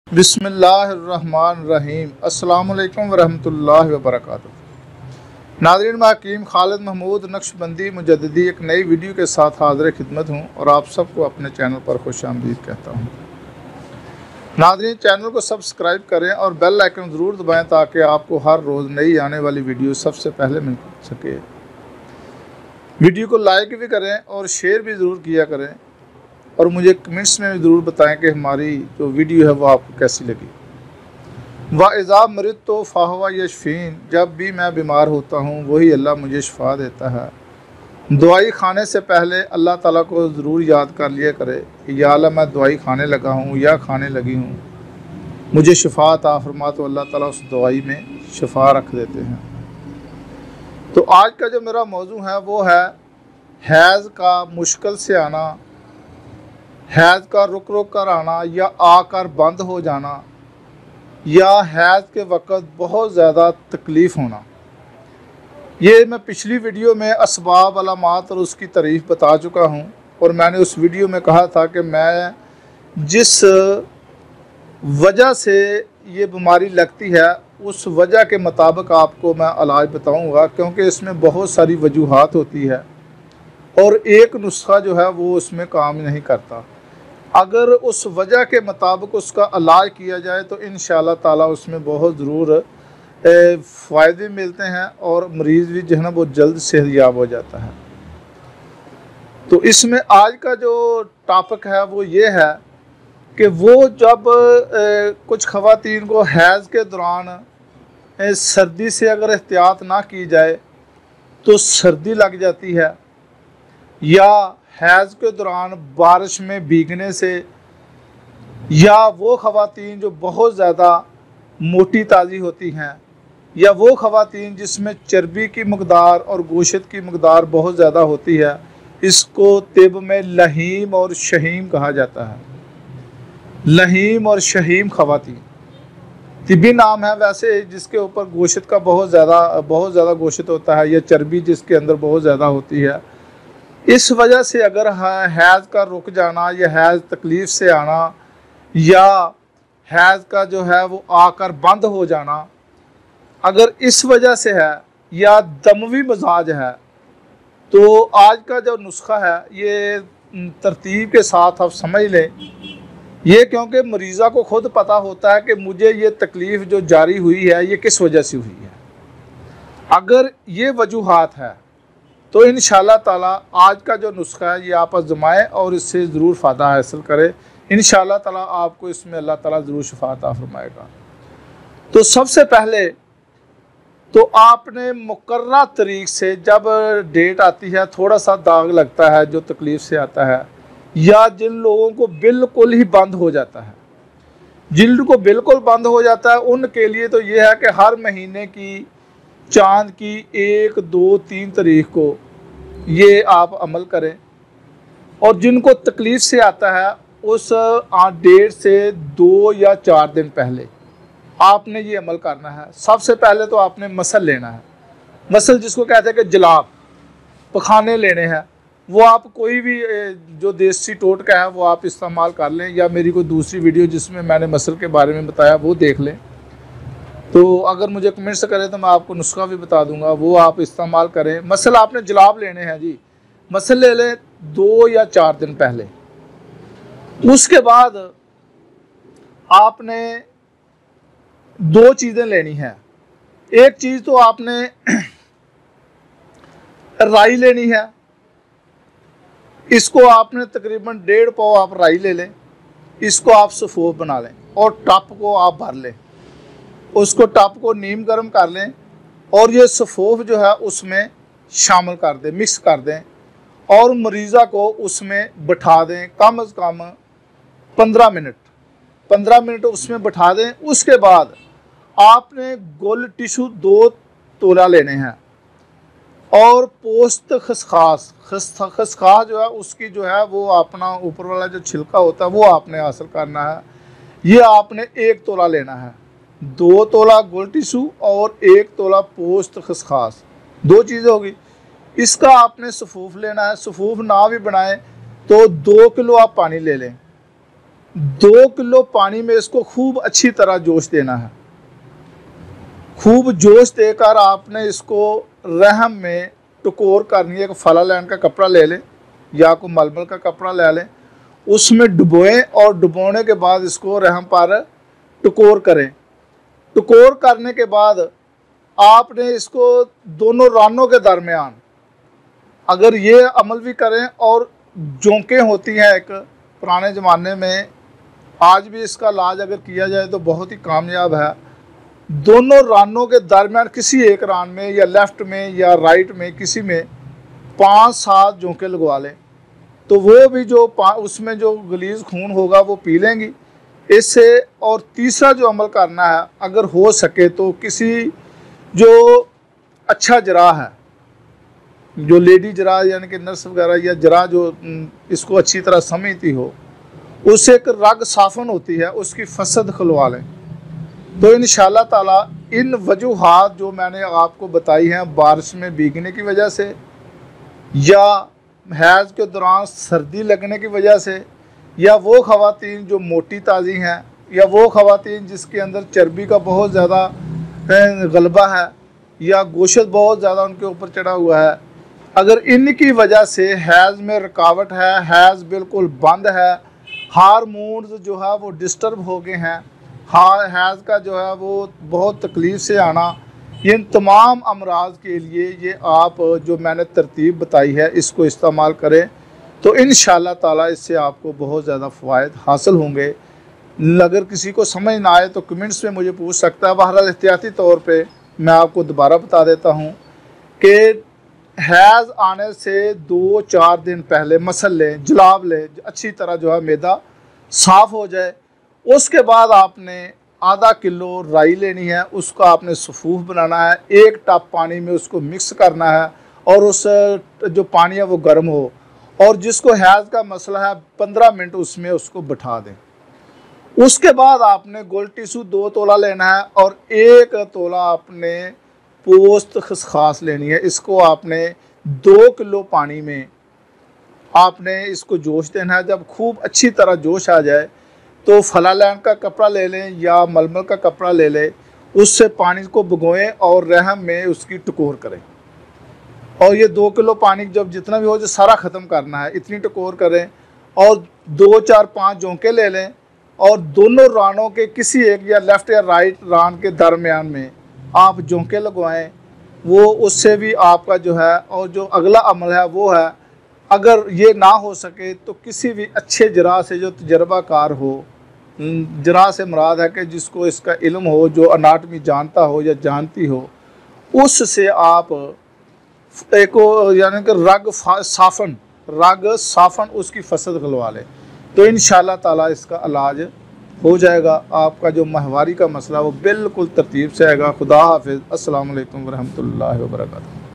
बिस्मिल्लाहिर्रहमानिर्रहीम। अस्सलामु अलैकुम वरहमतुल्लाहि वबरकातुहू। नाज़रीन, मैं हकीम खालिद महमूद नक्शबंदी मुजद्दिदी एक नई वीडियो के साथ हाज़िर खिदमत हूँ और आप सबको अपने चैनल पर खुशामदीद कहता हूँ। नाज़रीन, चैनल को सब्सक्राइब करें और बेल आइकन ज़रूर दबाएँ ताकि आपको हर रोज़ नई आने वाली वीडियो सबसे पहले मिल सके। वीडियो को लाइक भी करें और शेयर भी ज़रूर किया करें और मुझे कमेंट्स में भी ज़रूर बताएं कि हमारी जो वीडियो है वो आपको कैसी लगी। वाइज़ा मरिद तो फ़ाहुवा यशफ़ीन, जब भी मैं बीमार होता हूँ वही अल्लाह मुझे शिफा देता है। दवाई खाने से पहले अल्लाह ताला को ज़रूर याद कर लिया करे कि या अल्लाह मैं दवाई खाने लगा हूँ या खाने लगी हूँ, मुझे शिफा अता फरमा, तो अल्लाह ताला उस दवाई में शिफा रख देते हैं। तो आज का जो मेरा मौजू है वो है हैज़ का मुश्किल से आना, हैज़ का रुक रुक कर आना या आकर बंद हो जाना, या हैज़ के वक़्त बहुत ज़्यादा तकलीफ़ होना। ये मैं पिछली वीडियो में असबाब अलामात और उसकी तारीफ़ बता चुका हूँ और मैंने उस वीडियो में कहा था कि मैं जिस वजह से ये बीमारी लगती है उस वजह के मुताबिक आपको मैं इलाज बताऊँगा, क्योंकि इसमें बहुत सारी वजूहात होती है और एक नुस्खा जो है वो उसमें काम नहीं करता। अगर उस वजह के मुताबिक उसका इलाज किया जाए तो इंशाअल्लाह ताला उसमें बहुत ज़रूर फ़ायदे मिलते हैं और मरीज़ भी जो है ना वो जल्द सेहतयाब हो जाता है। तो इसमें आज का जो टॉपिक है वो ये है कि वो जब कुछ ख़वातीन को हैज़ के दौरान सर्दी से अगर एहतियात ना की जाए तो सर्दी लग जाती है, या हैज़ के दौरान बारिश में भीगने से, या वो ख़वातीन जो बहुत ज़्यादा मोटी ताज़ी होती हैं, या वो ख़वातीन जिसमें चर्बी की मकदार और गोश्त की मकदार बहुत ज़्यादा होती है, इसको तिब में लहीम और शहीम कहा जाता है। लहीम और शहीम ख़वातीन तिबी नाम है वैसे, जिसके ऊपर गोश्त का बहुत ज़्यादा गोश्त होता है या चर्बी जिसके अंदर बहुत ज़्यादा होती है। इस वजह से अगर हैज़ का रुक जाना या हैज़ तकलीफ़ से आना या हैज़ का जो है वो आकर बंद हो जाना, अगर इस वजह से है या दमवी मजाज है, तो आज का जो नुस्खा है ये तरतीब के साथ आप समझ लें। ये क्योंकि मरीज़ा को खुद पता होता है कि मुझे ये तकलीफ़ जो जारी हुई है ये किस वजह से हुई है। अगर ये वजूहात है तो इंशाअल्लाह ताला आज का जो नुस्खा है ये आप आज़माएं और इससे ज़रूर फ़ायदा हासिल करें। इंशाअल्लाह ताला आपको इसमें अल्लाह ताला ज़रूर शिफा अता फरमाएगा। तो सबसे पहले तो आपने मुकर्रर तरीक़ से, जब डेट आती है थोड़ा सा दाग लगता है जो तकलीफ़ से आता है, या जिन लोगों को बिल्कुल ही बंद हो जाता है, जिल्द को बिल्कुल बंद हो जाता है, उनके लिए तो ये है कि हर महीने की चाँद की 1, 2, 3 तारीख को ये आप अमल करें। और जिनको तकलीफ़ से आता है उस डेट से 2 या 4 दिन पहले आपने ये अमल करना है। सबसे पहले तो आपने मसल लेना है। मसल जिसको कहते हैं कि जलाब, पखाने लेने हैं, वो आप कोई भी जो देसी टोटका है वो आप इस्तेमाल कर लें, या मेरी कोई दूसरी वीडियो जिसमें मैंने मसल के बारे में बताया वो देख लें। तो अगर मुझे कमेंट्स करें तो मैं आपको नुस्खा भी बता दूंगा, वो आप इस्तेमाल करें। मसल आपने जलाब लेने हैं जी, मसल ले लें 2 या 4 दिन पहले। उसके बाद आपने 2 चीज़ें लेनी हैं। एक चीज़ तो आपने राई लेनी है, इसको आपने तकरीबन 1.5 पाव आप राई ले लें, इसको आप सफ़ोफ बना लें और टप को आप भर लें, उसको टप को नीम गर्म कर लें और ये सफ़ोफ जो है उसमें शामिल कर दें, मिक्स कर दें और मरीज़ा को उसमें बिठा दें। कम से कम 15 मिनट उसमें बिठा दें। उसके बाद आपने गोल टिशू 2 तोला लेने हैं और पोस्त खसखास जो है उसकी जो है वो अपना ऊपर वाला जो छिलका होता है वो आपने हासिल करना है। ये आपने 1 तोला लेना है। 2 तोला गोल टिशू और 1 तोला पोस्त खसखास, 2 चीज़ें होगी। इसका आपने सफ़ूफ लेना है। सफ़ूफ ना भी बनाएं तो 2 किलो आप पानी ले लें। 2 किलो पानी में इसको खूब अच्छी तरह जोश देना है। खूब जोश देकर आपने इसको रहम में टकोर करनी है। एक फला लैन का कपड़ा ले लें या कोई मलमल का कपड़ा ले लें, उसमें डुबोएं और डुबोने के बाद इसको रहम पर टकोर करें। टकोर करने के बाद आपने इसको दोनों रानों के दरमियान अगर ये अमल भी करें, और जोंकें होती हैं एक पुराने ज़माने में, आज भी इसका इलाज अगर किया जाए तो बहुत ही कामयाब है। दोनों रानों के दरमियान किसी एक रान में या लेफ़्ट में या राइट में किसी में 5-7 जोंकें लगवा लें, तो वो भी जो उसमें जो गलीज़ खून होगा वो पी लेंगी इससे। और तीसरा जो अमल करना है, अगर हो सके तो किसी जो अच्छा जराह है, जो लेडी जराह यानी कि नर्स वगैरह या जराह जो इसको अच्छी तरह समझती हो, उससे एक रग साफ़न होती है उसकी फसद खुलवा लें। तो इंशाअल्लाह ताला इन वजूहात जो मैंने आपको बताई हैं, बारिश में भीगने की वजह से या हैज़ के दौरान सर्दी लगने की वजह से, या वो ख़वातीन जो मोटी ताज़ी हैं, या वो ख़वातीन जिसके अंदर चर्बी का बहुत ज़्यादा गलबा है या गोशत बहुत ज़्यादा उनके ऊपर चढ़ा हुआ है, अगर इनकी वजह से हैज़ में रुकावट है, हैज़ बिल्कुल बंद है, हार्मोन्स जो है वो डिस्टर्ब हो गए हैं, हैज़ का जो है वो बहुत तकलीफ़ से आना, इन तमाम अमराज के लिए ये आप जो मैंने तरतीब बताई है इसको इस्तेमाल करें, तो इंशाअल्लाह ताला इससे आपको बहुत ज़्यादा फ़वाइद हासिल होंगे। अगर किसी को समझ ना आए तो कमेंट्स में मुझे पूछ सकता है। बहरहाल एहतियाती तौर पे मैं आपको दोबारा बता देता हूँ कि हैज़ आने से 2-4 दिन पहले मसल लें, जलाब लें, अच्छी तरह जो है मैदा साफ़ हो जाए। उसके बाद आपने आधा किलो राई लेनी है, उसका आपने सफ़ूफ बनाना है, 1 टप पानी में उसको मिक्स करना है और उस जो पानी है वो गर्म हो, और जिसको हैज़ का मसला है 15 मिनट उसमें उसको बिठा दें। उसके बाद आपने गोल टिश्यू 2 तोला लेना है और 1 तोला आपने पोस्त खसखास लेनी है। इसको आपने 2 किलो पानी में आपने इसको जोश देना है। जब खूब अच्छी तरह जोश आ जाए तो फला लैन का कपड़ा ले लें या मलमल का कपड़ा ले लें, उससे पानी को भिगोएं और रहम में उसकी टकोर करें। और ये 2 किलो पानी जब जितना भी हो जो सारा ख़त्म करना है, इतनी टकोर करें और 2-4-5 जोंके ले लें और दोनों रानों के किसी एक या लेफ़्ट या राइट रान के दरमियान में आप जोंके लगवाएं। वो उससे भी आपका जो है, और जो अगला अमल है वो है, अगर ये ना हो सके तो किसी भी अच्छे जराह से जो तजर्बाकार हो, जराह से मुराद है कि जिसको इसका इल्म हो, जो अनाटमी जानता हो या जानती हो, उससे आप एक यानी कि रग साफ़न उसकी फसद खुलवा लें, तो इंशाअल्लाह ताला इसका इलाज हो जाएगा। आपका जो माहवारी का मसला वो बिल्कुल तरतीब से आएगा। खुदा हाफिज़। अस्सलाम वालेकुम व रहमतुल्लाहि व बरकातहू।